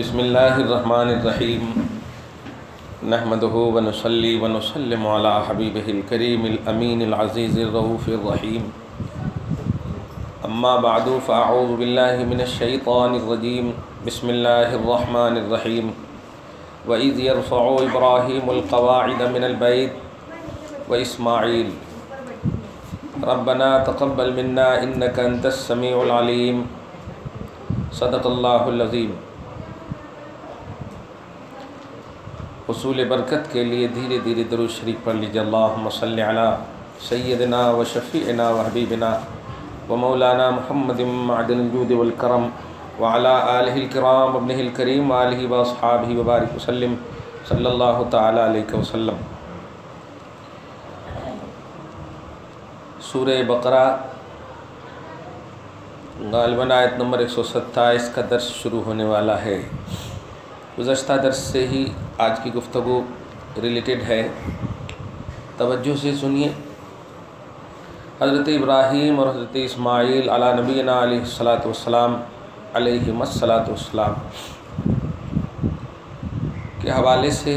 بسم اللہ الرحمن الرحیم نحمدہ ونصلی ونسلم علی حبیبہ الکریم الامین العزیز الرؤوف الرحیم اما بعد فاعوذ باللہ من الشیطان الرجیم بسم اللہ الرحمن الرحیم وَإِذْ يَرْفَعُ إِبْرَاهِيمُ الْقَوَاعِدَ مِنَ الْبَيْتِ وَإِسْمَاعِيلُ رَبَّنَا تَقَبَّلْ مِنَّا إِنَّكَ أَنْتَ السَّمِيعُ الْعَلِيمُ صدق اللہ العظیم۔ حصول برکت کے لیے دھیرے دھیرے درود شریف پڑھ لیجیے۔ اللہم صلی علی سیدنا و شفیعنا و حبیبنا و مولانا محمد معدن الجود والکرم وعلی آلہ الکرام ابنہ الکریم وآلہ و اصحابہ وبارک وسلم صلی اللہ تعالی علیہ وسلم۔ سورہ بقرہ غالباً آیت نمبر 127 کا درس شروع ہونے والا ہے۔ گزشتہ درس سے ہی آج کی گفتگو ریلیٹڈ ہے، توجہ سے سنیے۔ حضرت ابراہیم اور حضرت اسماعیل علی نبینا علیہ الصلاۃ والسلام علیہم الصلاۃ والسلام کے حوالے سے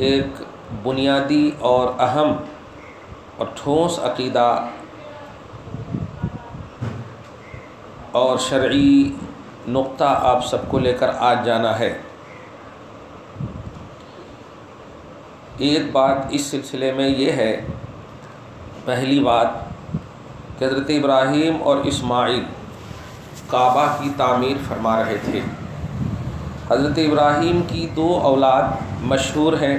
ایک بنیادی اور اہم اور ٹھوس عقیدہ اور شرعی نقطہ آپ سب کو لے کر آج جانا ہے۔ ایک بات اس سلسلے میں یہ ہے، پہلی بات کہ حضرت ابراہیم اور اسماعیل کعبہ کی تعمیر فرما رہے تھے۔ حضرت ابراہیم کی 2 اولاد مشہور ہیں،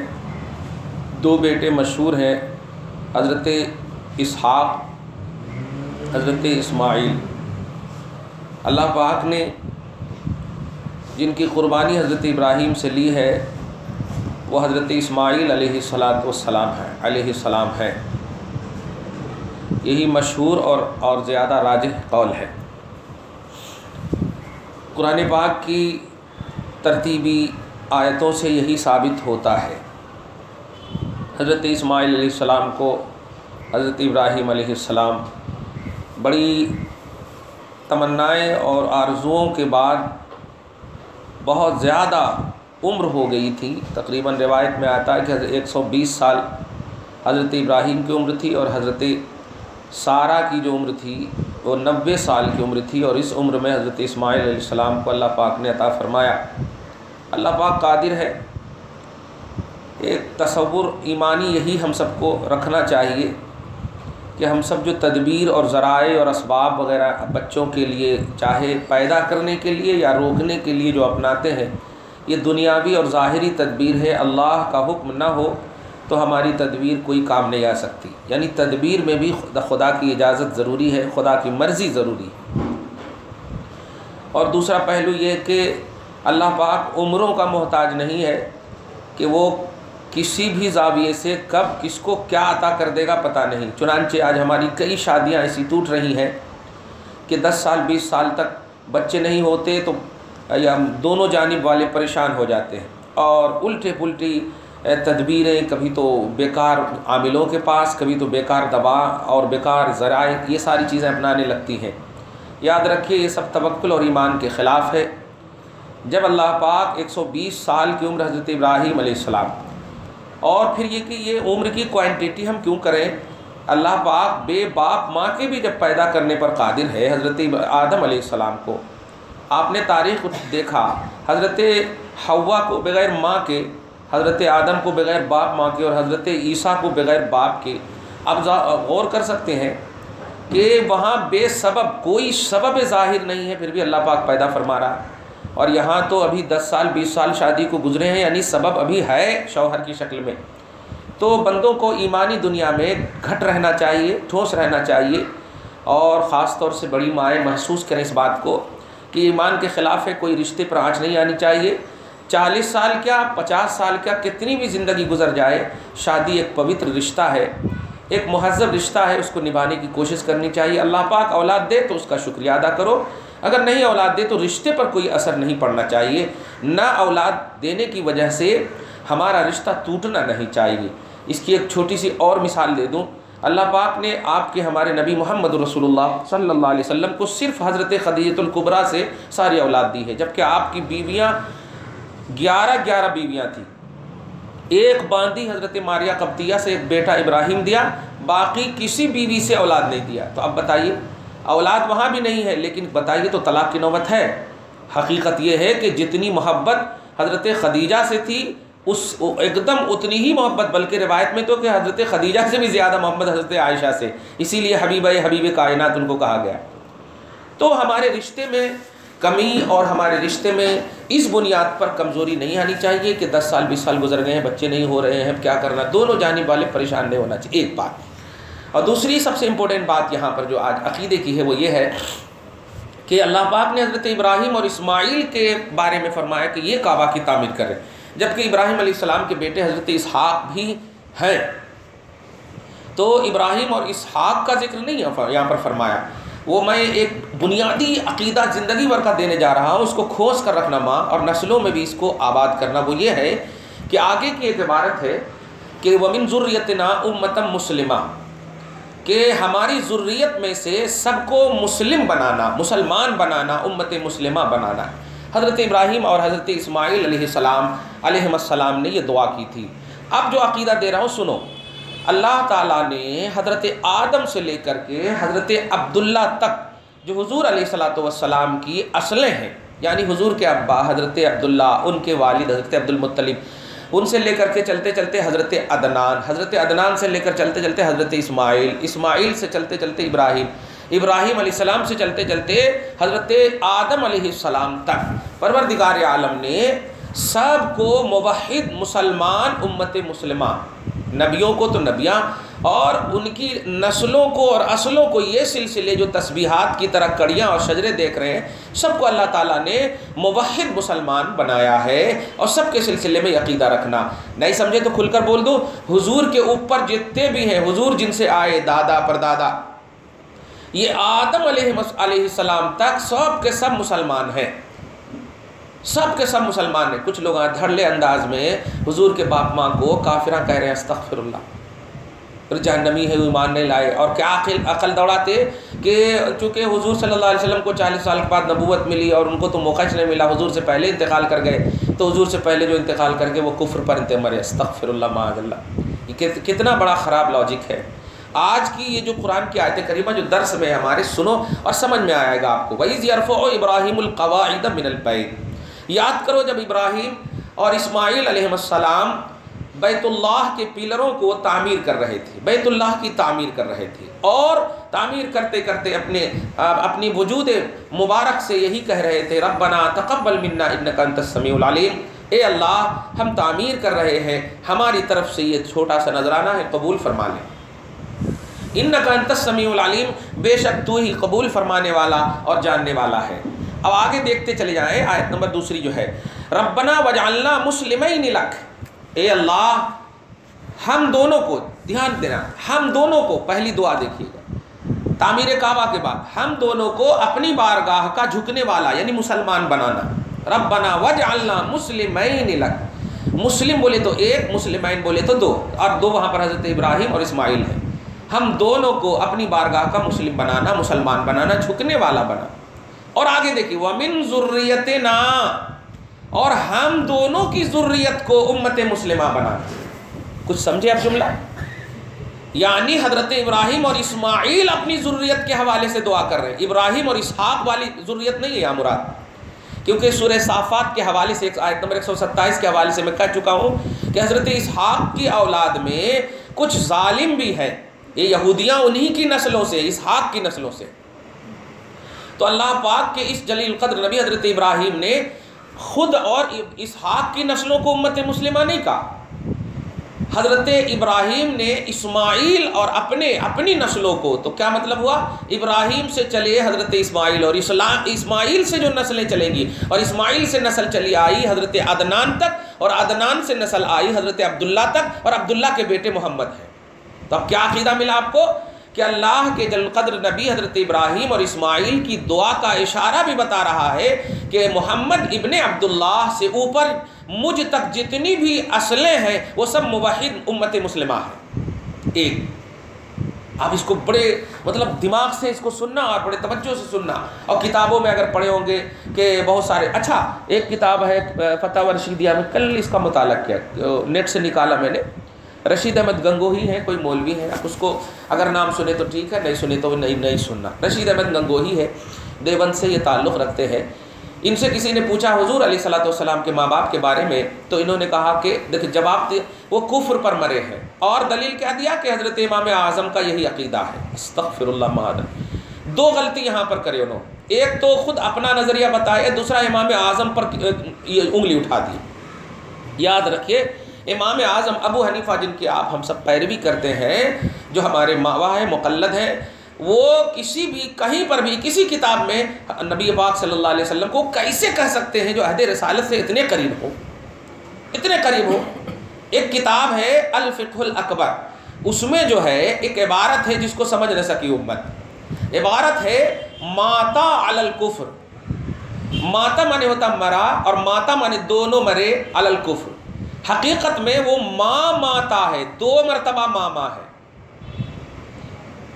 2 بیٹے مشہور ہیں، حضرت اسحاق، حضرت اسماعیل۔ اللہ پاک نے جن کی قربانی حضرت ابراہیم سے لی ہے وہ حضرت اسماعیل علیہ السلام ہے۔ یہی مشہور اور زیادہ راجح قول ہے۔ قرآن پاک کی ترتیبی آیتوں سے یہی ثابت ہوتا ہے۔ حضرت اسماعیل علیہ السلام کو حضرت ابراہیم علیہ السلام بڑی تمنائیں اور آرزوؤں کے بعد بہت زیادہ عمر ہو گئی تھی۔ تقریباً روایت میں آتا ہے کہ 120 سال حضرت ابراہیم کی عمر تھی اور حضرت سارہ کی جو عمر تھی وہ 90 سال کی عمر تھی، اور اس عمر میں حضرت اسماعیل علیہ السلام کو اللہ پاک نے عطا فرمایا۔ اللہ پاک قادر ہے۔ ایک تصور ایمانی یہی ہم سب کو رکھنا چاہیے کہ ہم سب جو تدبیر اور ذرائع اور اسباب وغیرہ بچوں کے لیے چاہے پیدا کرنے کے لیے یا روکنے کے لیے جو اپناتے ہیں، یہ دنیاوی اور ظاہری تدبیر ہے۔ اللہ کا حکم نہ ہو تو ہماری تدبیر کوئی کام نہیں آ سکتی۔ یعنی تدبیر میں بھی خدا کی اجازت ضروری ہے، خدا کی مرضی ضروری ہے۔ اور دوسرا پہلو یہ کہ اللہ پاک عمروں کا محتاج نہیں ہے کہ وہ کسی بھی زاویے سے کب کس کو کیا عطا کر دے گا پتہ نہیں۔ چنانچہ آج ہماری کئی شادیاں ایسی ٹوٹ رہی ہیں کہ 10 سال 20 سال تک بچے نہیں ہوتے تو یا دونوں جانب والے پریشان ہو جاتے ہیں، اور الٹے پلٹی تدبیریں، کبھی تو بیکار عاملوں کے پاس، کبھی تو بیکار دوا اور بیکار ذرائع، یہ ساری چیزیں اپنانے لگتی ہیں۔ یاد رکھیے یہ سب توکل اور ایمان کے خلاف ہے۔ جب اللہ پاک 120 سال کی عمر حضرت ابراہیم علیہ السلام، اور پھر یہ کہ یہ عمر کی کوانٹیٹی ہم کیوں کریں، اللہ پاک بے باپ ماں کے بھی جب پیدا کرنے پر قادر ہے۔ حضرت آدم علیہ السلام کو آپ نے تاریخ دیکھا، حضرت حوا کو بغیر ماں کے، حضرت آدم کو بغیر باپ ماں کے، اور حضرت عیسیٰ کو بغیر باپ کے۔ اب غور کر سکتے ہیں کہ وہاں بے سبب کوئی سبب ظاہر نہیں ہے، پھر بھی اللہ پاک پیدا فرما رہا ہے۔ اور یہاں تو ابھی 10 سال 20 سال شادی کو گزرے ہیں، یعنی سبب ابھی ہے شوہر کی شکل میں۔ تو بندوں کو ایمانی دنیا میں گھٹ رہنا چاہیے، ٹھوس رہنا چاہیے، اور خاص طور سے بڑی مائیں محسوس کریں اس بات کو کہ ایمان کے خلاف ہے، کوئی رشتے پر آنچ نہیں آنی چاہیے۔ 40 سال کیا 50 سال کیا کتنی بھی زندگی گزر جائے، شادی ایک پوتر رشتہ ہے، ایک مہذب رشتہ ہے، اس کو نبھانے کی کوشش کرنی چاہیے۔ اللہ پاک اولاد دے تو اس کا شکریہ ادا کرو، اگر نہیں اولاد دے تو رشتے پر کوئی اثر نہیں پڑنا چاہیے۔ نہ اولاد دینے کی وجہ سے ہمارا رشتہ ٹوٹنا نہیں چاہیے۔ اس کی ایک چھوٹی سی اور مثال دے دوں۔ اللہ پاک نے آپ کے ہمارے نبی محمد رسول اللہ صلی اللہ علیہ وسلم کو صرف حضرت خدیجہ الکبریٰ سے ساری اولاد دی ہے، جبکہ آپ کی بیویاں 11 بیویاں تھیں۔ ایک باندھی حضرت ماریہ قبطیہ سے ایک بیٹا ابراہیم دیا، باقی کسی بیوی سے اولاد نہیں دیا۔ تو اب بتائیے، اولاد وہاں بھی نہیں ہے، لیکن بتائیے تو طلاق کی نوبت ہے۔ حقیقت یہ ہے کہ جتنی محبت حضرت خدیجہ سے تھی اس ایک دم اتنی ہی محبت، بلکہ روایت میں تو کہ حضرت خدیجہ سے بھی زیادہ محبت حضرت عائشہ سے، اسی لیے حبیب کائنات ان کو کہا گیا۔ تو ہمارے رشتے میں کمی اور ہمارے رشتے میں اس بنیاد پر کمزوری نہیں آنی چاہیے کہ 10 سال 20 سال گزر گئے ہیں، بچے نہیں ہو رہے ہیں، کیا کرنا، دونوں جانب والے پریشان نہیں ہونا چاہیے، ایک بات۔ اور دوسری سب سے امپورٹنٹ بات یہاں پر جو آج عقیدے کی ہے وہ یہ ہے کہ اللہ پاک نے حضرت ابراہیم اور اسماعیل کے بارے میں فرمایا کہ یہ کعبہ کی تعمیر کریں، جبکہ ابراہیم علیہ السلام کے بیٹے حضرت اسحاق بھی ہیں۔ تو ابراہیم اور اسحاق کا ذکر نہیں یہاں پر فرمایا، وہ میں ایک بنیادی عقیدہ زندگی بھر کا دینے جا رہا ہوں، اس کو کھوس کر رکھنا ماں اور نسلوں میں بھی اس کو آباد کرنا۔ وہ یہ ہے کہ آگے کی ایک عبارت ہے کہ وَمِن ذُرِّيَّتِنَا أُمَّةً مُسْلِمَةً، کہ ہماری ذریت میں سے سب کو مسلم بنانا، مسلمان بنانا، امت مسلمہ بنانا۔ حضرت ابراہیم اور حضرت اسماعیل علیہ السلام نے یہ دعا کی تھی۔ اب جو عقیدہ دے رہا ہوں سنو، اللہ تعالیٰ نے حضرت آدم سے لے کر کے حضرت عبداللہ تک جو حضور علیہ السلام کی اصلیں ہیں، یعنی حضور کے ابا حضرت عبداللہ، ان کے والد حضرت عبد المطلب، ان سے لے کر کے چلتے چلتے حضرت عدنان، حضرت عدنان سے لے کر چلتے چلتے حضرت اسماعیل، اسماعیل سے چلتے چلتے ابراہیم، ابراہیم علیہ السلام سے چلتے چلتے حضرت آدم علیہ السلام تک پروردگار عالم نے سب کو موحد مسلمان امت مسلمہ، نبیوں کو تو نبیاں اور ان کی نسلوں کو اور اصلوں کو، یہ سلسلے جو تسبیحات کی طرح کڑیاں اور شجرے دیکھ رہے ہیں، سب کو اللہ تعالیٰ نے موحد مسلمان بنایا ہے۔ اور سب کے سلسلے میں عقیدہ رکھنا، نہیں سمجھے تو کھل کر بول دو، حضور کے اوپر جتنے بھی ہیں، حضور جن سے آئے دادا پردادا، یہ آدم علیہ السلام تک سب کے سب مسلمان ہیں، سب کے سب مسلمان ہیں۔ کچھ لوگ دھڑلے انداز میں حضور کے باپ ماں کو کافراں کہہ رہے ہیں، استغفر اللہ، جہنمی ہے، ایمان نہیں لائے، اور کیا عقل دوڑاتے کہ چونکہ حضور صلی اللہ علیہ وسلم کو 40 سال کے بعد نبوت ملی اور ان کو تو موقع نہیں ملا، حضور سے پہلے انتقال کر گئے، تو حضور سے پہلے جو انتقال کر گئے وہ کفر پر مرے، استغفر اللہ معاذ اللہ۔ یہ کتنا بڑا خراب لاجک ہے۔ آج کی یہ جو قرآن کی آیت کریمہ جو درس میں ہمارے سنو اور سمجھ میں آئے گا آپ کو۔ وَإِذْ يَرْفَعُ إِبْرَاهِيمُ الْقَوَاعِدَ مِنَ الْبَيْتِ، یاد کرو جب ابراہیم اور اسماعیل علیہ السلام بیت اللہ کے پلروں کو تعمیر کر رہے تھے، بیت اللہ کی تعمیر کر رہے تھے، اور تعمیر کرتے کرتے اپنی وجود مبارک سے یہی کہہ رہے تھے، ربنا تقبل منا انک انت السمیع العلیم، اے اللہ ہم تعمیر کر رہے ہیں، ہماری طرف سے یہ چھوٹا سا نذرانہ ہے، قبول فرما لیں۔ انک انت السمیع العلیم، بے شک تو ہی قبول فرمانے والا اور جاننے والا ہے۔ اب آگے دیکھتے چلے جائیں، آیت نمبر دوسری جو ہے، ربنا وجعلنا مسلمین لک، اے اللہ ہم دونوں کو، دھیان دینا، ہم دونوں کو، پہلی دعا دیکھیے گا تعمیر کعبہ کے بعد، ہم دونوں کو اپنی بارگاہ کا جھکنے والا یعنی مسلمان بنانا۔ ربنا وجعلنا مسلمین لک، مسلم بولے تو ایک، مسلمین بولے تو دو، اور دو وہاں پر حضرت ابراہیم اور اسماعیل ہیں۔ ہم دونوں کو اپنی بارگاہ کا مسلم بنانا، مسلمان بنانا، جھکنے والا بنا۔ اور آگے دیکھیے وَمِن ذُرِّيَّتِنَا، اور ہم دونوں کی ذریت کو امت مسلمہ بنانا۔ کچھ سمجھے اب جملہ؟ یعنی حضرت ابراہیم اور اسماعیل اپنی ذریت کے حوالے سے دعا کر رہے ہیں، ابراہیم اور اسحاق والی ذریت نہیں ہے یہاں مراد، کیونکہ سورہ صافات کے حوالے سے آیت نمبر 127 کے حوالے سے میں کہہ چکا ہوں کہ حضرت اسحاق کی اولاد میں کچھ ظالم بھی ہیں، یہ یہودیاں انہی کی نسلوں سے، اسحاق کی نسلوں سے۔ تو اللہ پاک کے اس جلیل القدر نبی حضرت ابراہیم نے خود اور اسحاق کی نسلوں کو امت مسلمہ نہیں کہا، حضرت ابراہیم نے اسماعیل اور اپنی نسلوں کو، تو کیا مطلب ہوا؟ ابراہیم سے چلے حضرت اسماعیل، اور اسماعیل سے جو نسلیں چلیں گی، اور اسماعیل سے نسل چلی آئی حضرت عدنان تک، اور عدنان سے نسل آئی حضرت عبداللہ تک، اور عبداللہ کے بیٹے محمد ہیں۔ تو اب کیا عقیدہ ملا آپ کو؟ کہ اللہ کے جل قدر نبی حضرت ابراہیم اور اسماعیل کی دعا کا اشارہ بھی بتا رہا ہے کہ محمد ابن عبداللہ سے اوپر مجھ تک جتنی بھی اصلیں ہیں وہ سب موحد امت مسلمہ ہیں۔ ایک آپ اس کو بڑے مطلب دماغ سے اس کو سننا اور بڑے توجہ سے سننا. اور کتابوں میں اگر پڑھے ہوں گے کہ بہت سارے, اچھا ایک کتاب ہے فتاوی رشیدیہ میں, کل اس کا مطالعہ کیا, نیٹ سے نکالا میں نے. رشید احمد گنگوہی ہیں, کوئی مولوی ہے, آپ اس کو اگر نام سنے تو ٹھیک ہے, نہیں سنے تو نہیں سننا. رشید احمد گنگوہی ہے, دیوبند سے یہ تعلق رکھتے ہیں. ان سے کسی نے پوچھا حضور علیہ الصلوۃ والسلام کے ماں باپ کے بارے میں, تو انہوں نے کہا کہ دیکھیں جواب دے وہ کفر پر مرے ہیں, اور دلیل کیا دیا کہ حضرت امام اعظم کا یہی عقیدہ ہے. استغفر اللہ معاذ. دو غلطی یہاں پر کرے انہوں, ایک تو خود اپنا نظریہ بتائے, دوسرا امام اعظم پر انگلی اٹھا دی. یاد رکھیے امام اعظم ابو حنیفہ جن کی آپ ہم سب پیروی کرتے ہیں, جو ہمارے ماوا ہیں, مقلد ہیں, وہ کسی بھی کہیں پر بھی کسی کتاب میں نبی پاک صلی اللہ علیہ وسلم کو کیسے کہہ سکتے ہیں جو عہد رسالت سے اتنے قریب ہو, اتنے قریب ہو. ایک کتاب ہے الفقہ الاکبر, اس میں جو ہے ایک عبارت ہے جس کو سمجھ نہ سکی امت. عبارت ہے ماتا علی الکفر. ماتا مانے ہوتا مرا, اور ماتا مانے دونوں مرے, علی الکفر. حقیقت میں وہ ماں ماتا ہے, 2 مرتبہ ماں ہے.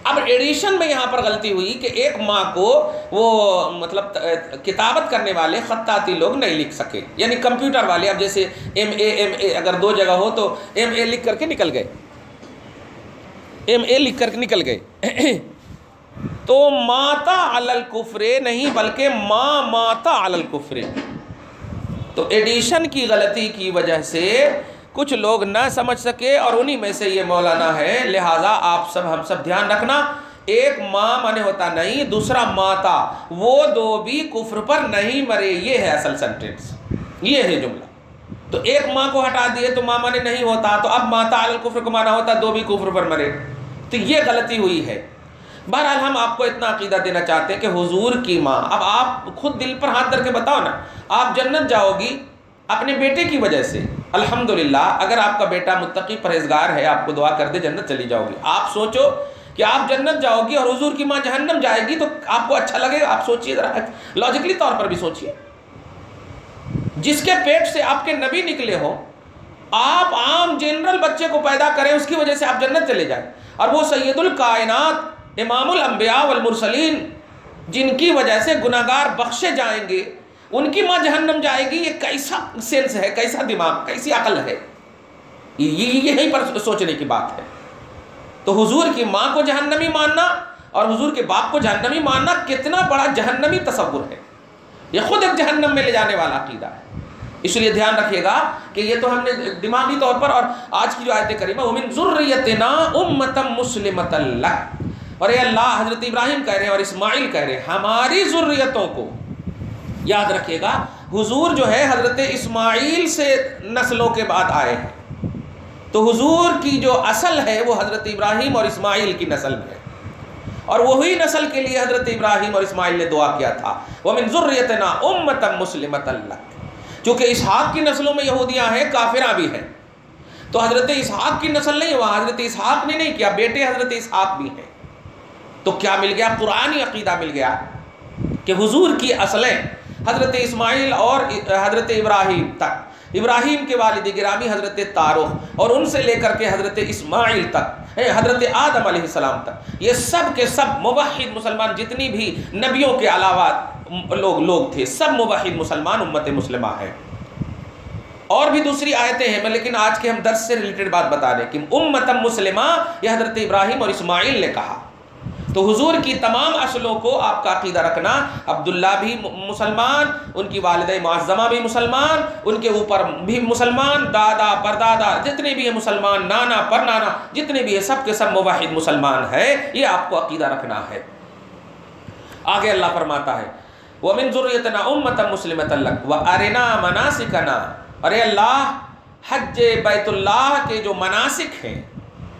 اب ایڈیشن میں یہاں پر غلطی ہوئی کہ ایک ماں کو وہ مطلب کتابت کرنے والے خطاطی لوگ نہیں لکھ سکے, یعنی کمپیوٹر والے. اب جیسے MA اگر 2 جگہ ہو تو MA لکھ کر کے نکل گئے, MA لکھ کر کے نکل گئے. تو ماتا علی الکفر نہیں بلکہ ماں ماتا علی الکفر. تو ایڈیشن کی غلطی کی وجہ سے کچھ لوگ نہ سمجھ سکے, اور انہی میں سے یہ مولانا ہے. لہٰذا آپ سب ہم سب دھیان رکھنا, ایک ماں مانے ہوتا نہیں, دوسرا ماتا, وہ 2 بھی کفر پر نہیں مرے. یہ ہے اصل سینٹینس, یہ ہے جملہ. تو ایک ماں کو ہٹا دیے تو ماں مانے نہیں ہوتا, تو اب ماتا علی الکفر کو مانا ہوتا 2 بھی کفر پر مرے. تو یہ غلطی ہوئی ہے. بہرحال ہم آپ کو اتنا عقیدہ دینا چاہتے ہیں کہ حضور کی ماں, اب آپ خود دل پر ہاتھ دھر کے بتاؤ نا, آپ جنت جاؤ گی اپنے بیٹے کی وجہ سے. الحمدللہ اگر آپ کا بیٹا متقی پرہیزگار ہے, آپ کو دعا کر دے جنت چلی جاؤ گی. آپ سوچو کہ آپ جنت جاؤ گی اور حضور کی ماں جہنم جائے گی, تو آپ کو اچھا لگے گا؟ آپ سوچئے ذرا, لاجکلی طور پر بھی سوچئے. جس کے پیٹ سے آپ کے نبی نکلے ہو, آپ عام جنرل بچے کو پیدا کریں, اس کی وجہ سے آپ جنت چلے جائیں, اور وہ سید الکائنات امام الانبیاء والمرسلین جن کی وجہ سے گناہگار بخشے جائیں گے, ان کی ماں جہنم جائے گی. یہ کیسا سینس ہے, کیسا دماغ, کیسی عقل ہے؟ یہیں پر سوچنے کی بات ہے. تو حضور کی ماں کو جہنمی ماننا اور حضور کے باپ کو جہنمی ماننا کتنا بڑا جہنمی تصور ہے. یہ خود ایک جہنم میں لے جانے والا عقیدہ ہے. اس لیے دھیان رکھیے گا کہ یہ تو ہم نے دماغی طور پر, اور آج کی جو آیت کریمہ وَمِن ذُرِّيَّتِنَا أُمَّةً مُسْلِمَةً لَكَ, اور اے اللہ حضرت ابراہیم کہہ رہے ہیں اور اسماعیل کہہ رہے ہیں ہماری ذریتوں کو. یاد رکھیے گا حضور جو ہے حضرت اسماعیل سے نسلوں کے بعد آئے ہیں, تو حضور کی جو اصل ہے وہ حضرت ابراہیم اور اسماعیل کی نسل میں ہے, اور وہی نسل کے لیے حضرت ابراہیم اور اسماعیل نے دعا کیا تھا وَمِن ذُرِّيَّتِنَا أُمَّةً مُسْلِمَةً لَكَ. چونکہ اسحاق کی نسلوں میں یہودیاں ہیں, کافرہ بھی ہیں, تو حضرت اسحاق کی نسل نہیں, وہاں حضرت اسحاق نے نہیں کیا, بیٹے حضرت اسحاق بھی ہیں. تو کیا مل گیا؟ قرآنی عقیدہ مل گیا کہ حضور کی اصلیں حضرت اسماعیل اور حضرت ابراہیم تک, ابراہیم کے والد گرامی حضرت تارخ, اور ان سے لے کر کے حضرت اسماعیل تک, حضرت آدم علیہ السلام تک, یہ سب کے سب موحد مسلمان, جتنی بھی نبیوں کے علاوہ لوگ تھے, سب موحد مسلمان امت مسلمہ ہیں. اور بھی دوسری آیتیں ہیں, لیکن آج کے ہم درس سے ریلیٹڈ بات بتا رہے ہیں کہ امت مسلمہ یہ حضرت ابراہیم اور اسماعیل نے کہا. تو حضور کی تمام اصلوں کو آپ کا عقیدہ رکھنا, عبداللہ بھی مسلمان, ان کی والدہ معظمہ بھی مسلمان, ان کے اوپر بھی مسلمان, دادا پردادا جتنے بھی ہیں مسلمان, نانا پرنانا جتنے بھی ہیں, سب کے سب موحد مسلمان ہے. یہ آپ کو عقیدہ رکھنا ہے. آگے اللہ فرماتا ہے وَمِن ذُرِّيَّتِنَا أُمَّةً مُسْلِمَةً لَكَ وَأَرِنَا مَنَاسِكَنَا, اور اے اللہ حج بیت اللہ کے جو مناسک ہیں,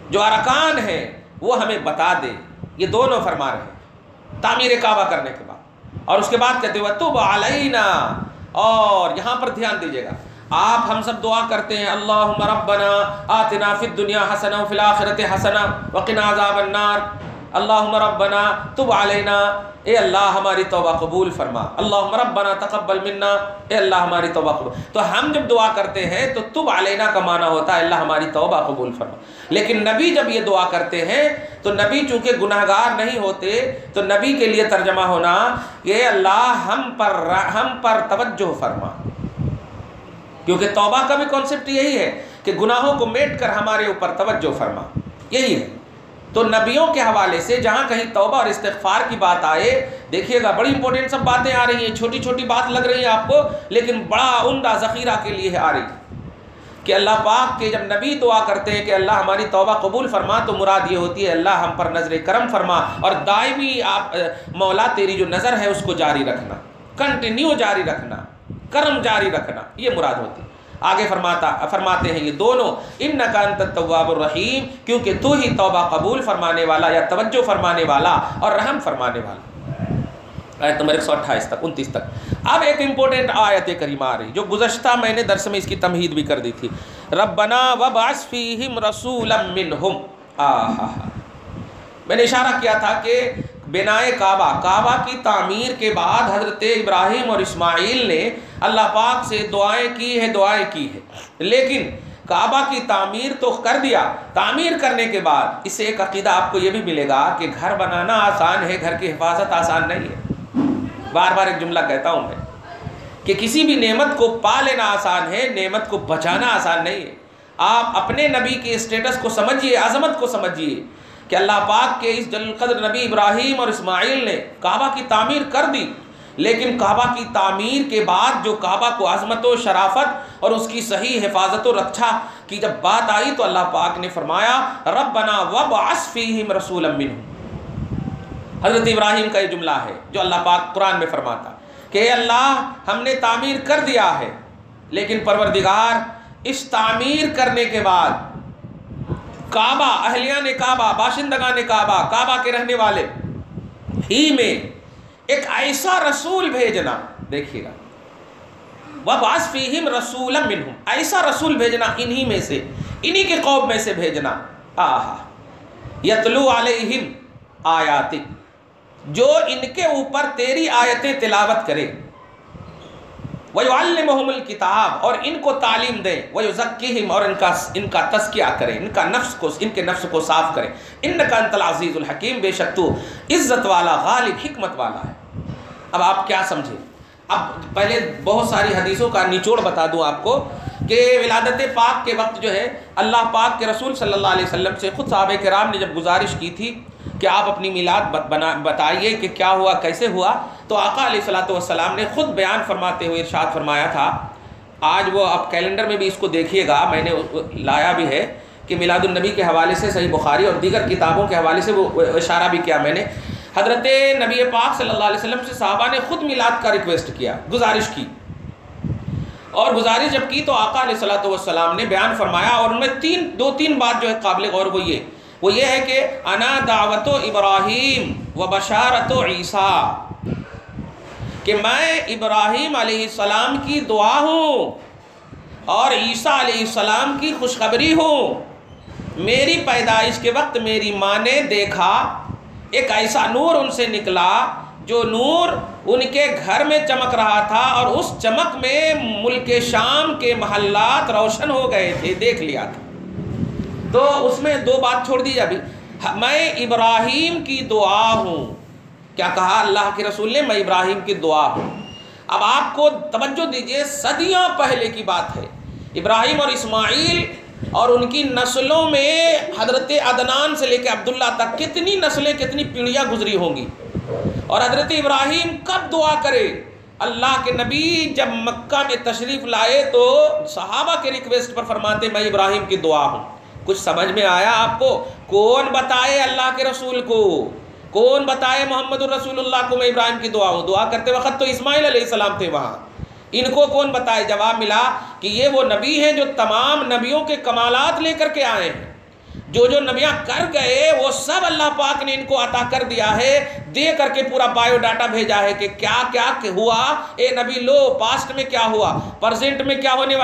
جو ارکان ہیں, وہ ہمیں بتا دے. یہ دونوں فرما رہے ہیں تعمیر کعبہ کرنے کے بعد, اور اس کے بعد کہتے ہیں وَتُبْ عَلَيْنَا. اور یہاں پر دھیان دیجیے گا, آپ ہم سب دعا کرتے ہیں اللہم ربنا آتنا فی الدنیا حسنہ وفی الآخرۃ حسنہ وقنا عذاب النار. اللہم ربنا تب علینا، اے اللہ ہماری توبہ قبول فرما، اللہم ربنا تقبل منا، اے اللہ ہماری توبہ قبول۔ تو ہم جب دعا کرتے ہیں تو تب علینا کا معنی ہوتا ہے اللہ ہماری توبہ قبول فرما، لیکن نبی جب یہ دعا کرتے ہیں تو نبی چونکہ گناہگار نہیں ہوتے تو نبی کے لیے ترجمہ ہونا کہ اللہ ہم پر توجہ فرما، کیونکہ توبہ کا بھی کانسیپٹ یہی ہے کہ گناہوں کو میٹ کر ہمارے اوپر توجہ فرما، یہی ہے۔ تو نبیوں کے حوالے سے جہاں کہیں توبہ اور استغفار کی بات آئے، دیکھیے گا بڑی امپورٹنٹ سب باتیں آ رہی ہیں، چھوٹی چھوٹی بات لگ رہی ہے آپ کو لیکن بڑا عمدہ ذخیرہ کے لیے آ رہی ہے کہ اللہ پاک کے جب نبی دعا کرتے ہیں کہ اللہ ہماری توبہ قبول فرما تو مراد یہ ہوتی ہے اللہ ہم پر نظر کرم فرما، اور دائمی آپ مولا تیری جو نظر ہے اس کو جاری رکھنا، کنٹینیو جاری رکھنا، کرم جاری رکھنا، یہ مراد ہوتی ہے۔ آگے فرماتے ہیں یہ دونوں انکا انت التواب الرحیم، کیونکہ تو ہی توبہ قبول فرمانے والا یا توجہ فرمانے والا اور رحم فرمانے والا۔ آیت نمبر 128 تک 29 تک۔ اب ایک امپورٹنٹ آیت کریمہ آ رہی جو گزشتہ میں نے درس میں اس کی تمہید بھی کر دی تھی، ربنا وابعث فیہم رسولا منہم۔ میں نے اشارہ کیا تھا کہ بنائے کعبہ کی تعمیر کے بعد حضرت ابراہیم اور اسماعیل نے اللہ پاک سے دعائیں کی ہے، لیکن کعبہ کی تعمیر تو کر دیا، تعمیر کرنے کے بعد اس سے ایک عقیدہ آپ کو یہ بھی ملے گا کہ گھر بنانا آسان ہے، گھر کی حفاظت آسان نہیں ہے۔ بار بار ایک جملہ کہتا ہوں میں کہ کسی بھی نعمت کو پا لینا آسان ہے، نعمت کو بچانا آسان نہیں ہے۔ آپ اپنے نبی کے اسٹیٹس کو سمجھیے، عظمت کو سمجھیے کہ اللہ پاک کے اس جلیل القدر نبی ابراہیم اور اسماعیل نے کعبہ کی تعمیر کر دی، لیکن کعبہ کی تعمیر کے بعد جو کعبہ کو عظمت و شرافت اور اس کی صحیح حفاظت و رکھا کی جب بات آئی تو اللہ پاک نے فرمایا ربنا وابعث فیہم رسولا منہم۔ حضرت ابراہیم کا یہ جملہ ہے جو اللہ پاک قرآن میں فرماتا کہ اے اللہ ہم نے تعمیر کر دیا ہے، لیکن پروردگار اس تعمیر کرنے کے بعد کعبہ، اہلیان کعبہ، باشندگان کعبہ، کعبہ کے رہنے والے ہی میں ایک ایسا رسول بھیجنا، دیکھیے گا وابعث فیہم رسولا منہم، ایسا رسول بھیجنا انہی میں سے، انہی کے قوم میں سے بھیجنا، یتلو علیہم آیاتک، جو ان کے اوپر تیری آیتیں تلاوت کرے، وَيُعَلِّمُهُمُ الْكِتَابَ، اور ان کو تعلیم دے، وَيُزَكِّهِمْ، اور ان کا تزکیہ کرے، ان کے نفس کو صاف کرے، اِنَّكَ أَنْتَ الْعَزِيزُ الْحَكِيمُ، بے شک تو عزت والا، غالب، حکمت والا ہے۔ اب آپ کیا سمجھیں؟ اب پہلے بہت ساری حدیثوں کا نچوڑ بتا دوں آپ کو کہ ولادت پاک کے وقت جو ہے اللہ پاک کے رسول صلی اللہ علیہ وسلم سے خود صحابہ کرام نے جب گزارش کی تھی کہ آپ اپنی میلاد بتائیے کہ کیا ہوا، کیسے ہوا، تو آقا علیہ الصلوۃ والسلام نے خود بیان فرماتے ہوئے ارشاد فرمایا تھا، آج وہ آپ کیلنڈر میں بھی اس کو دیکھیے گا، میں نے لایا بھی ہے کہ میلاد النبی کے حوالے سے صحیح بخاری اور دیگر کتابوں کے حوالے سے وہ اشارہ بھی کیا میں نے، حضرت نبی پاک صلی اللہ علیہ وسلم سے صحابہ نے خود میلاد کا ریکویسٹ کیا، گزارش کی، اور گزارش جب کی تو آقا علیہ الصلوۃ والسلام نے بیان فرمایا، اور ان میں دو تین بات جو ہے قابل غور وہ یہ ہے کہ انا دعوت ابراہیم و بشارت عیسیٰ، کہ میں ابراہیم علیہ السلام کی دعا ہوں اور عیسیٰ علیہ السلام کی خوشخبری ہوں۔ میری پیدائش کے وقت میری ماں نے دیکھا ایک ایسا نور ان سے نکلا جو نور ان کے گھر میں چمک رہا تھا، اور اس چمک میں ملک شام کے محلات روشن ہو گئے تھے، دیکھ لیا تھا۔ تو اس میں دو بات چھوڑ دی ابھی، میں ابراہیم کی دعا ہوں، کیا کہا اللہ کے رسول نے؟ میں ابراہیم کی دعا ہوں۔ اب آپ کو توجہ دیجئے، صدیاں پہلے کی بات ہے، ابراہیم اور اسماعیل اور ان کی نسلوں میں حضرت عدنان سے لے کے عبداللہ تک کتنی نسلیں، کتنی پیڑھیاں گزری ہوں گی، اور حضرت ابراہیم کب دعا کرے؟ اللہ کے نبی جب مکہ میں تشریف لائے تو صحابہ کے ریکویسٹ پر فرماتے میں ابراہیم کی دعا ہوں۔ کچھ سمجھ میں آیا آپ کو؟ کون بتائے اللہ کے رسول کو، کون بتائے محمد الرسول اللہ کو میں ابراہیم کی دعا ہوں؟ دعا کرتے وقت تو اسماعیل علیہ السلام تھے وہاں، ان کو کون بتائے؟ جواب ملا کہ یہ وہ نبی ہیں جو تمام نبیوں کے کمالات لے کر کے آئے ہیں، جو نبیاں کر گئے وہ سب اللہ پاک نے ان کو عطا کر دیا ہے، دے کر کے پورا بایو ڈاٹا بھیجا ہے کہ کیا کیا ہوا، اے نبی لو پاسٹ میں کیا ہوا، پریزنٹ میں کیا ہونے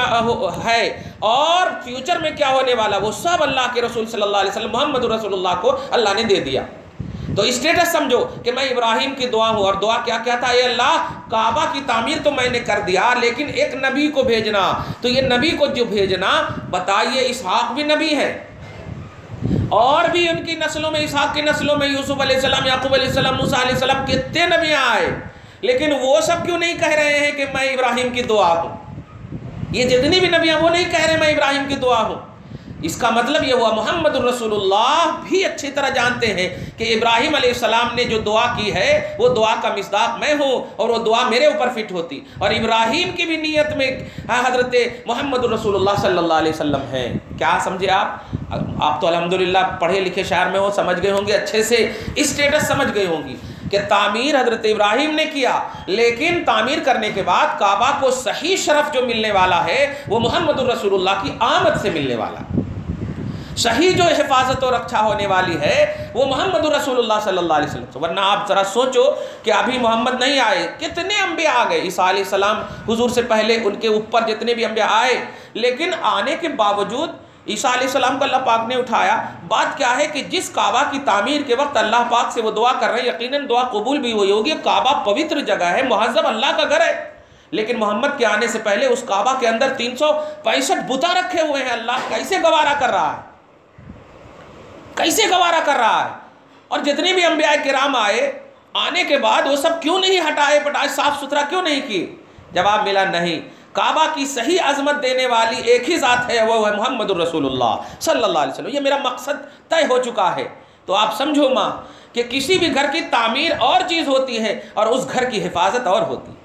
ہے، اور فیوچر میں کیا ہونے والا، وہ سب اللہ کے رسول صلی اللہ علیہ وسلم محمد رسول اللہ کو اللہ نے دے دیا۔ تو اسٹیٹس سمجھو کہ میں ابراہیم کی دعا ہوں، اور دعا کیا کیا تھا؟ اے اللہ کعبہ کی تعمیر تو میں نے کر دیا، لیکن ایک نبی کو بھیجنا، تو یہ نبی کو جو بھیجنا، بتائیے اسحاق بھی نبی ہے، اور بھی ان کی نسلوں میں، اسحاق کی نسلوں میں یوسف علیہ السلام، یعقوب علیہ السلام، موسیٰ علیہ السلام، کتنے نبی آئے، لیکن وہ سب کیوں نہیں کہہ رہے ہیں کہ میں ابراہیم کی دعا ہوں؟ یہ جتنی بھی نبی ہیں وہ نہیں کہہ رہے میں ابراہیم کی دعا ہوں۔ اس کا مطلب یہ ہوا محمد الرسول اللہ بھی اچھی طرح جانتے ہیں کہ ابراہیم علیہ السلام نے جو دعا کی ہے وہ دعا کا مصداق میں ہوں، اور وہ دعا میرے اوپر فٹ ہوتی، اور ابراہیم کی بھی نیت میں حضرت محمد الرسول اللہ صلی اللہ علیہ وسلم ہیں۔ کیا سمجھے آپ تو الحمدللہ پڑھے لکھے شاعر میں ہو، سمجھ گئے ہوں گے، اچھے سے اسٹیٹس سمجھ گئے ہوں گی کہ تعمیر حضرت ابراہیم نے کیا، لیکن تعمیر کرنے کے بعد کعبہ کو صحیح شرف جو ملنے والا ہے وہ محمد الرسول اللہ کی آمد سے ملنے والا، صحیح جو حفاظت و رکھا ہونے والی ہے وہ محمد الرسول اللہ صلی اللہ علیہ وسلم۔ ورنہ آپ ذرا سوچو کہ ابھی محمد نہیں آئے، کتنے انبیاء آ گئے، عیسیٰ علیہ السلام حضور سے پہلے، ان کے اوپر جتنے بھی انبیاء آئے، لیکن آنے کے باوجود عیسیٰ علیہ السلام کو اللہ پاک نے اٹھایا۔ بات کیا ہے کہ جس کعبہ کی تعمیر کے وقت اللہ پاک سے وہ دعا کر رہے ہیں، یقیناً دعا قبول بھی ہوئی ہوگی، کعبہ پوتر جگہ ہے، مہذب اللہ کا گھر ہے، لیکن محمد کے آنے سے پہلے اس کعبہ کے اندر 365 بتاں رکھے ہوئے ہیں۔ اللہ کیسے گوارا کر رہا ہے، کیسے گوارا کر رہا ہے؟ اور جتنے بھی انبیاء کرام آئے، آنے کے بعد وہ سب کیوں نہیں ہٹائے پٹائے، صاف ستھرا کیوں نہیں کیے؟ جواب ملا نہیں، کعبہ کی صحیح عظمت دینے والی ایک ہی ذات ہے، وہ ہے محمد الرسول اللہ صلی اللہ علیہ وسلم۔ یہ میرا مقصد طے ہو چکا ہے۔ تو آپ سمجھو ماں کہ کسی بھی گھر کی تعمیر اور چیز ہوتی ہے اور اس گھر کی حفاظت اور ہوتی ہے۔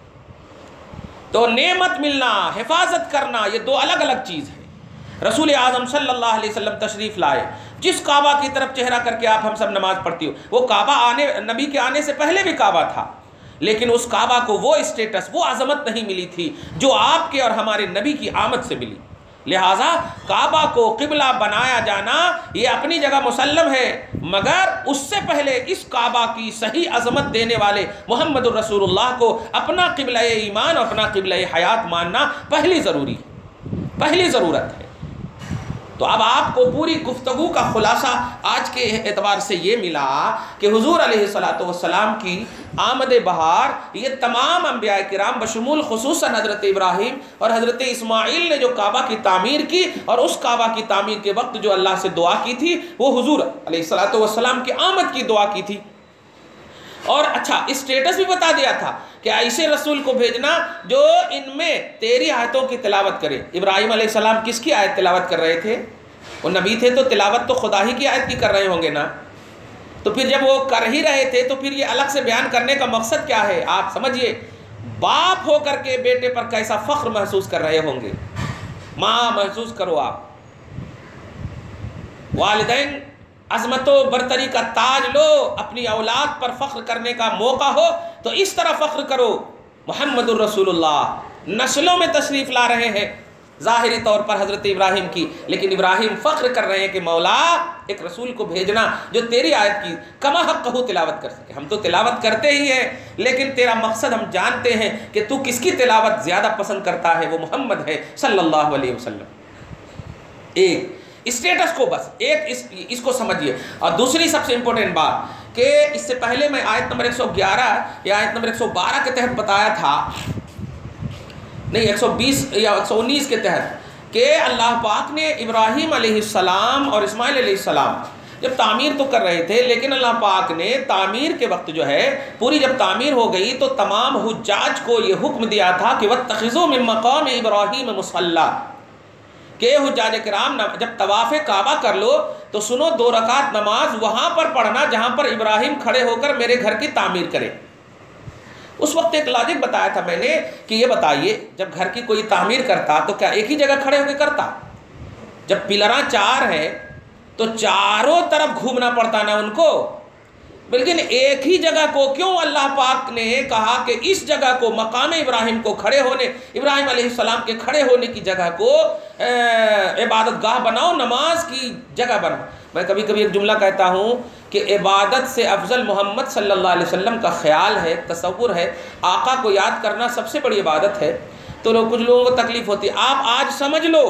تو نعمت ملنا، حفاظت کرنا، یہ دو الگ الگ چیز ہے۔ رسول اعظم صلی اللہ علیہ وسلم تشریف لائے، جس کعبہ کی طرف چہرہ کر کے آپ ہم سب نماز پڑھتی ہو، وہ کعبہ نبی کے آنے سے پہلے بھی کعبہ تھا، لیکن اس کعبہ کو وہ اسٹیٹس، وہ عظمت نہیں ملی تھی جو آپ کے اور ہمارے نبی کی آمد سے ملی۔ لہٰذا کعبہ کو قبلہ بنایا جانا یہ اپنی جگہ مسلم ہے، مگر اس سے پہلے اس کعبہ کی صحیح عظمت دینے والے محمد الرسول اللہ کو اپنا قبلہ ایمان اور اپنا قبلہ حیات ماننا پہلی ضروری ہے، پہلی ضرورت ہے۔ تو اب آپ کو پوری گفتگو کا خلاصہ آج کے اعتبار سے یہ ملا کہ حضور علیہ السلام کی آمد بہار یہ تمام انبیاء کرام بشمول خصوصاً حضرت ابراہیم اور حضرت اسماعیل نے جو کعبہ کی تعمیر کی، اور اس کعبہ کی تعمیر کے وقت جو اللہ سے دعا کی تھی وہ حضور علیہ السلام کی آمد کی دعا کی تھی۔ اور اچھا اسٹیٹس بھی بتا دیا تھا کہ ایسے رسول کو بھیجنا جو ان میں تیری آیتوں کی تلاوت کرے۔ ابراہیم علیہ السلام کس کی آیت تلاوت کر رہے تھے؟ وہ نبی تھے تو تلاوت تو خدا ہی کی آیت کی کر رہے ہوں گے نا، تو پھر جب وہ کر ہی رہے تھے تو پھر یہ الگ سے بیان کرنے کا مقصد کیا ہے؟ آپ سمجھیے، باپ ہو کر کے بیٹے پر کیسا فخر محسوس کر رہے ہوں گے۔ ماں محسوس کرو، آپ والدین عظمت و برتری کا تاج لو، اپنی اولاد پر فخر کرنے کا موقع ہو تو اس طرح فخر کرو۔ محمد الرسول اللہ نسلوں میں تشریف لا رہے ہیں، ظاہری طور پر حضرت ابراہیم کی، لیکن ابراہیم فخر کر رہے ہیں کہ مولا ایک رسول کو بھیجنا جو تیری آیت کی کما حق تلاوت کر سکے۔ ہم تو تلاوت کرتے ہی ہیں، لیکن تیرا مقصد ہم جانتے ہیں کہ تو کس کی تلاوت زیادہ پسند کرتا ہے، وہ محمد ہے صلی اللہ علیہ وسلم۔ ایک اسٹیٹس کو بس اس کو سمجھیے۔ اور دوسری سب سے امپورٹنٹ بات کہ اس سے پہلے میں آیت نمبر 111 یا آیت نمبر 112 کے تحت بتایا تھا، نہیں 120 یا 119 کے تحت، کہ اللہ پاک نے ابراہیم علیہ السلام اور اسماعیل علیہ السلام جب تعمیر تو کر رہے تھے، لیکن اللہ پاک نے تعمیر کے وقت جو ہے پوری جب تعمیر ہو گئی تو تمام حجاج کو یہ حکم دیا تھا کہ وَاتَّخِذُوا مِن مَّقَامِ إِبْرَاهِيمَ مُصَلًّى، کہ حجاج کرام جب طواف کعبہ کر لو تو سنو 2 رکعت نماز وہاں پر پڑھنا جہاں پر ابراہیم کھڑے ہو کر میرے گھر کی تعمیر کرے۔ اس وقت ایک لاجک بتایا تھا میں نے کہ یہ بتائیے جب گھر کی کوئی تعمیر کرتا تو کیا ایک ہی جگہ کھڑے ہو کے کرتا؟ جب پلراں 4 ہیں تو چاروں طرف گھومنا پڑتا نا ان کو، لیکن ایک ہی جگہ کو کیوں اللہ پاک نے کہا کہ اس جگہ کو مقام ابراہیم کو کھڑے ہونے، ابراہیم علیہ السلام کے کھڑے ہونے کی جگہ کو عبادت گاہ بناؤ، نماز کی جگہ بناؤ۔ میں کبھی کبھی ایک جملہ کہتا ہوں کہ عبادت سے افضل محمد صلی اللہ علیہ وسلم کا خیال ہے، تصور ہے، آقا کو یاد کرنا سب سے بڑی عبادت ہے۔ تو کچھ لوگوں کو تکلیف ہوتی ہے، آپ آج سمجھ لو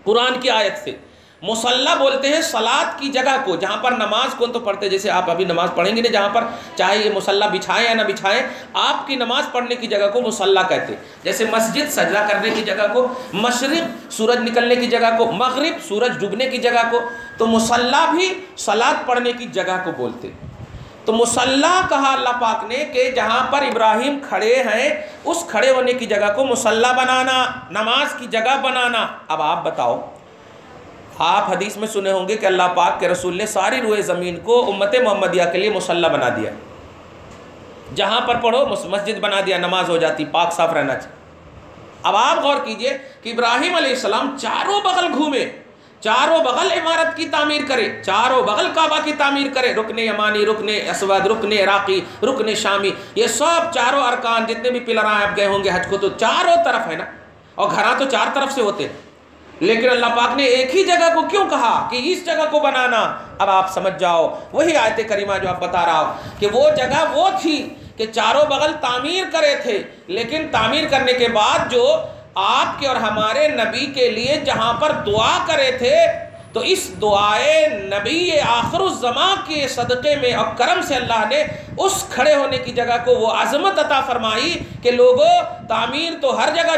قرآن کی آیت سے مصلی بولتے ہیں صلاۃ کی جگہ کو، جہاں پر نماز کون تو پڑھتے، جیسے آپ ابھی نماز پڑھیں گے نا، جہاں پر چاہے یہ مصلی بچھائیں یا نہ بچھائیں، آپ کی نماز پڑھنے کی جگہ کو مصلی کہتے ہیں۔ جیسے مسجد سجدہ کرنے کی جگہ کو، مشرق سورج نکلنے کی جگہ کو، مغرب سورج ڈوبنے کی جگہ کو، تو مصلی بھی صلاۃ پڑھنے کی جگہ کو بولتے۔ تو مصلی کہا اللہ پاک نے کہ جہاں پر ابراہیم کھڑے ہیں اس کھڑے ہونے کی جگہ کو مصلی بنانا، نماز کی جگہ بنانا۔ اب آپ بتاؤ، آپ حدیث میں سنے ہوں گے کہ اللہ پاک کے رسول نے ساری روئے زمین کو امت محمدیہ کے لیے مصلی بنا دیا، جہاں پر پڑھو مسجد بنا دیا، نماز ہو جاتی، پاک صاف رہنا چاہیے۔ اب آپ غور کیجئے کہ ابراہیم علیہ السلام چاروں بغل گھومے، چاروں بغل عمارت کی تعمیر کرے، چاروں بغل کعبہ کی تعمیر کرے، رکن یمانی، رکن اسود، رکن عراقی، رکن شامی، یہ سب چاروں ارکان جتنے بھی پلرائیں آپ گئے ہوں گے حج کو تو چاروں طرف ہے نا، اور گھراں تو چار طرف سے ہوتے ہیں، لیکن اللہ پاک نے ایک ہی جگہ کو کیوں کہا کہ اس جگہ کو بنانا؟ اب آپ سمجھ جاؤ، وہی آیت کریمہ جو آپ بتا رہا ہوں کہ وہ جگہ وہ تھی کہ چاروں بغل تعمیر کرے تھے، لیکن تعمیر کرنے کے بعد جو آپ کے اور ہمارے نبی کے لیے جہاں پر دعا کرے تھے، تو اس دعائے نبی آخر الزمان کے صدقے میں اور کرم سے اللہ نے اس کھڑے ہونے کی جگہ کو وہ عظمت عطا فرمائی کہ لوگوں تعمیر تو ہر جگہ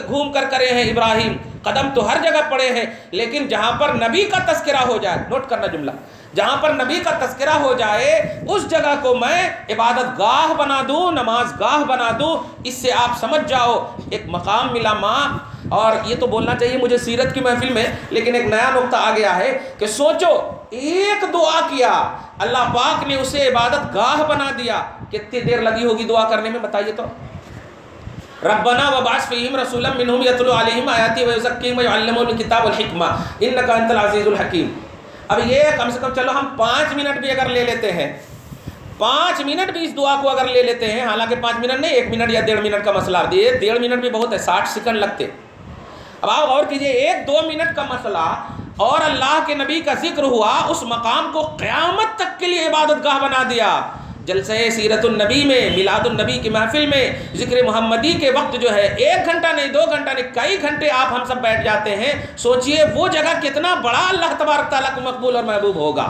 گھوم کر کرے ہیں، ابراہیم قدم تو ہر جگہ پڑے ہیں، لیکن جہاں پر نبی کا تذکرہ ہو جائے، نوٹ کرنا جملہ، جہاں پر نبی کا تذکرہ ہو جائے اس جگہ کو میں عبادت گاہ بنا دوں، نماز گاہ بنا دوں۔ اس سے آپ سمجھ جاؤ ایک مقام ملا ماں۔ اور یہ تو بولنا چاہیے مجھے سیرت کی محفل میں، لیکن ایک نیا نقطہ آ گیا ہے کہ سوچو، ایک دعا کیا، اللہ پاک نے اسے عبادت گاہ بنا دیا۔ کتنی دیر لگی ہوگی دعا کرنے میں بتائیے تو؟ ربنا وبعث فیہم رسولا منہم یتلو علیہم آیاتی ویزکیہم ویعلمہم الکتاب والحکمہ انک انت العزیز الحکیم۔ اب یہ کم سے کم چلو ہم 5 منٹ بھی اگر لے لیتے ہیں، 5 منٹ بھی اس دعا کو اگر لے لیتے ہیں، حالانکہ 5 منٹ نہیں، 1 منٹ یا 1.5 منٹ کا مسئلہ، 1.5 منٹ بھی بہت ہے، 60 سیکنڈ لگتے۔ اب آپ غور کیجئے، 1-2 منٹ کا مسئلہ اور اللہ کے نبی کا ذکر ہوا، اس مقام کو قیامت تک کے لیے عبادت گاہ بنا دیا۔ جلسہ سیرت النبی میں، میلاد النبی کی محفل میں، ذکر محمدی کے وقت جو ہے 1 گھنٹہ نہیں، 2 گھنٹہ نہیں، کئی گھنٹے آپ ہم سب بیٹھ جاتے ہیں۔ سوچئے وہ جگہ کتنا بڑا اللہ تبارک تعالیٰ کو مقبول اور محبوب ہوگا،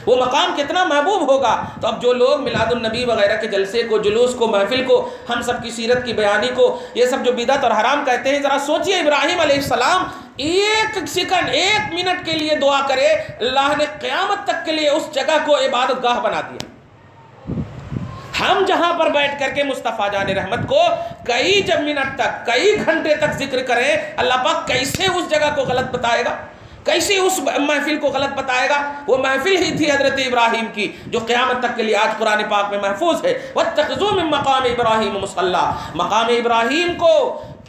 وہ مقام کتنا محبوب ہوگا۔ تو اب جو لوگ میلاد النبی وغیرہ کے جلسے کو، جلوس کو، محفل کو، ہم سب کی سیرت کی بیانی کو، یہ سب جو بدعت اور حرام کہتے ہیں، ذرا سوچئے ابراہیم علیہ السلام 1 سیکنڈ، 1 منٹ کے لیے دعا کرے، اللہ نے قیامت تک کے لیے اس جگہ کو عبادت گاہ بنا دیا۔ ہم جہاں پر بیٹھ کر کے مصطفیٰ جان رحمت کو کئی منٹ تک، کئی گھنٹے تک ذکر کریں، اللہ پاک کیسے اس جگہ کو غلط بتائے گا، کیسے اس محفل کو غلط بتائے گا؟ وہ محفل ہی تھی حضرت ابراہیم کی، جو قیامت تک کے لیے آج قرآن پاک میں محفوظ ہے۔ وَاتَّخِذُوا مِن مَقَامِ إِبْرَاهِيمَ مُصَلًّى۔ مقام ابراہیم کو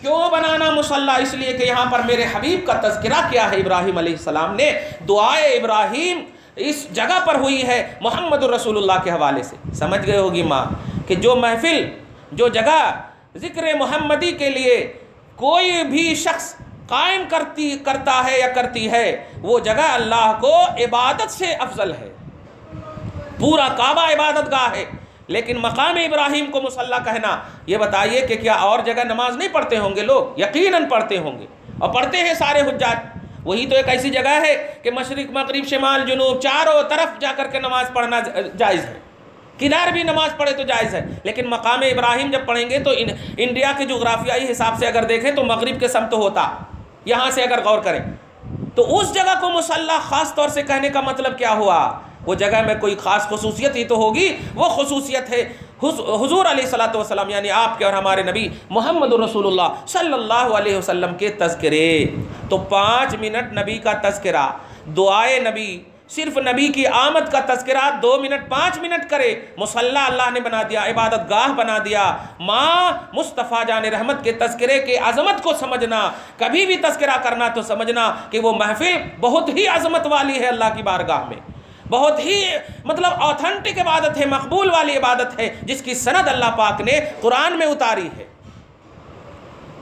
کیوں بنانا مصلی؟ اس لیے کہ یہاں پر میرے حبیب کا تذکرہ کیا ہے ابراہیم علیہ السلام نے، دعائے ابراہیم اس جگہ پر ہوئی ہے محمد الرسول اللہ کے حوالے سے۔ سمجھ گئے ہوگی ماں کہ جو محفل، جو جگہ ذکر محمدی کے لیے کوئی بھی شخص قائم کرتا ہے یا کرتی ہے، وہ جگہ اللہ کو عبادت سے افضل ہے۔ پورا کعبہ عبادت گاہ ہے، لیکن مقام ابراہیم کو مصلی کہنا، یہ بتائیے کہ کیا اور جگہ نماز نہیں پڑھتے ہوں گے لوگ؟ یقیناً پڑھتے ہوں گے، اور پڑھتے ہیں سارے حجاج۔ وہی تو ایک ایسی جگہ ہے کہ مشرق، مغرب، شمال، جنوب چاروں طرف جا کر کے نماز پڑھنا جائز ہے، کدھر بھی نماز پڑھے تو جائز ہے۔ لیکن مقام ابراہیم جب پڑھیں گے تو انڈیا کے جغرافیائی حساب سے اگر دیکھیں تو مغرب کے سمت ہوتا، یہاں سے اگر غور کریں تو اس جگہ کو مصلی خاص طور سے کہنے کا مطلب کیا ہوا؟ وہ جگہ میں کوئی خاص خصوصیت ہی تو ہوگی، وہ خصوصیت ہے حضور علیہ الصلوۃ والسلام، یعنی آپ کے اور ہمارے نبی محمد الرسول اللہ صلی اللہ علیہ وسلم کے تذکرے۔ تو 5 منٹ نبی کا تذکرہ، دعائے نبی، صرف نبی کی آمد کا تذکرہ 2 منٹ 5 منٹ کرے، مصلی اللہ نے بنا دیا، عبادت گاہ بنا دیا۔ ماں مصطفیٰ جان رحمت کے تذکرے کے عظمت کو سمجھنا، کبھی بھی تذکرہ کرنا تو سمجھنا کہ وہ محفل بہت ہی عظمت والی ہے اللہ کی بارگاہ میں، بہت ہی مطلب آتھنٹک عبادت ہے، مقبول والی عبادت ہے، جس کی سند اللہ پاک نے قرآن میں اتاری ہے۔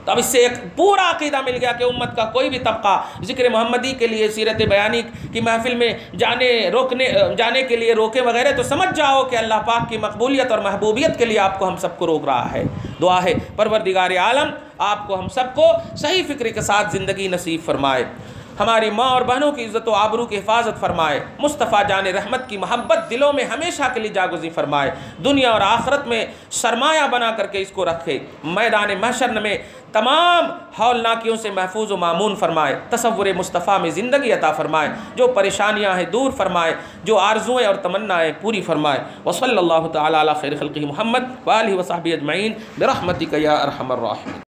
تو اب اس سے ایک پورا عقیدہ مل گیا کہ امت کا کوئی بھی طبقہ ذکر محمدی کے لیے، سیرت بیانی کی محفل میں جانے کے لیے روکے وغیرہ، تو سمجھ جاؤ کہ اللہ پاک کی مقبولیت اور محبوبیت کے لیے آپ کو ہم سب کو روک رہا ہے۔ دعا ہے پروردگار عالم آپ کو ہم سب کو صحیح فکر کے ساتھ زندگی نصیب فرمائے۔ ہماری ماں اور بہنوں کی عزت و آبرو کی حفاظت فرمائے، مصطفیٰ جان رحمت کی محبت دلوں میں ہمیشہ کے لیے جاگزی فرمائے، دنیا اور آخرت میں سرمایہ بنا کر کے اس کو رکھے، میدان محشر میں تمام ہولناکیوں سے محفوظ و مامون فرمائے، تصور مصطفیٰ میں زندگی عطا فرمائے، جو پریشانیاں ہیں دور فرمائے، جو آرزویں اور تمنائیں پوری فرمائے۔ وصلی اللہ تعالی علی خیر خلقہ محمد وآلہ وصحبہ اجمعین برحمتک یا ارحم الراحمین۔